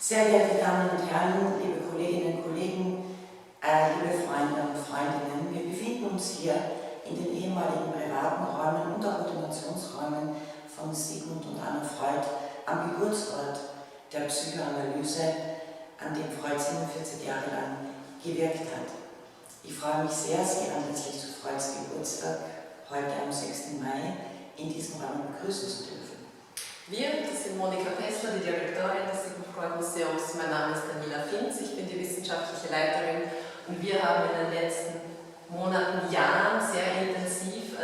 Sehr geehrte Damen und Herren, liebe Kolleginnen und Kollegen, liebe Freunde und Freundinnen, wir befinden uns hier in den ehemaligen privaten Räumen und auch Ordinationsräumen von Sigmund und Anna Freud am Geburtsort der Psychoanalyse, an dem Freud 47 Jahre lang gewirkt hat. Ich freue mich sehr, Sie anlässlich zu Freuds Geburtstag heute am 6. Mai in diesem Raum begrüßen zu dürfen. Wir, das sind Monika Pessler, die Direktorin des Sigmund Freud Museums. Mein Name ist Daniela Finzi, ich bin die wissenschaftliche Leiterin und wir haben in den letzten Monaten, Jahren sehr intensiv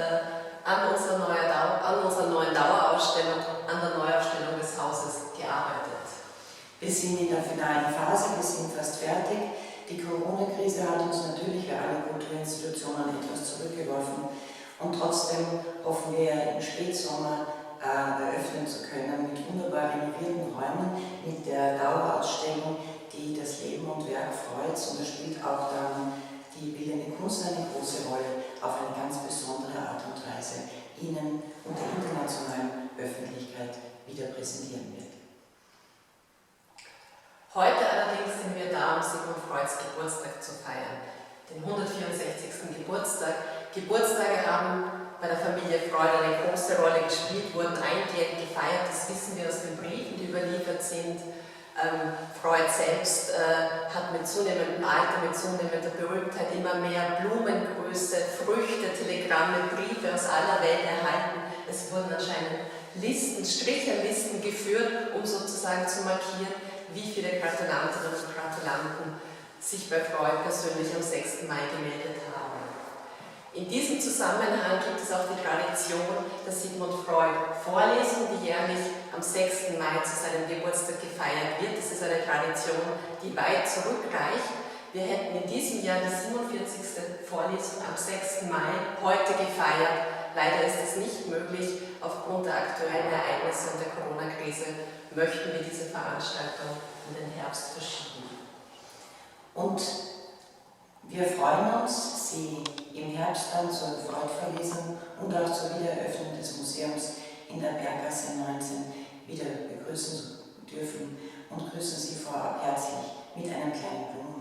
an unserer neuen Dauerausstellung, an der Neuaufstellung des Hauses gearbeitet. Wir sind in der finalen Phase, wir sind fast fertig. Die Corona-Krise hat uns natürlich wie alle Kulturinstitutionen etwas zurückgeworfen und trotzdem hoffen wir im Spätsommer eröffnen zu können mit wunderbar renovierten Räumen, mit der Dauerausstellung, die das Leben und Werk Freuds, und da spielt auch dann die bildende Kunst eine große Rolle, auf eine ganz besondere Art und Weise Ihnen und der internationalen Öffentlichkeit wieder präsentieren wird. Heute allerdings sind wir da, um Sigmund Freuds Geburtstag zu feiern, den 164. Geburtstag. Geburtstage haben bei der Familie Freud eine große Rolle gespielt, wurden eingehend gefeiert, das wissen wir aus den Briefen, die überliefert sind. Freud selbst hat mit zunehmendem Alter, mit zunehmender Berühmtheit immer mehr Blumengröße, Früchte, Telegramme, Briefe aus aller Welt erhalten. Es wurden anscheinend Stricherlisten geführt, um sozusagen zu markieren, wie viele Gratulantinnen und Gratulanten sich bei Freud persönlich am 6. Mai gemeldet haben. In diesem Zusammenhang gibt es auch die Tradition der Sigmund Freud Vorlesung, die jährlich am 6. Mai zu seinem Geburtstag gefeiert wird. Das ist eine Tradition, die weit zurückreicht. Wir hätten in diesem Jahr die 47. Vorlesung am 6. Mai heute gefeiert. Leider ist es nicht möglich. Aufgrund der aktuellen Ereignisse und der Corona-Krise möchten wir diese Veranstaltung in den Herbst verschieben. Und wir freuen uns, Sie im Herbst dann zur Freud-Verlesung und auch zur Wiedereröffnung des Museums in der Berggasse 19 wieder begrüßen zu dürfen und grüßen Sie vorab herzlich mit einem kleinen Blumen.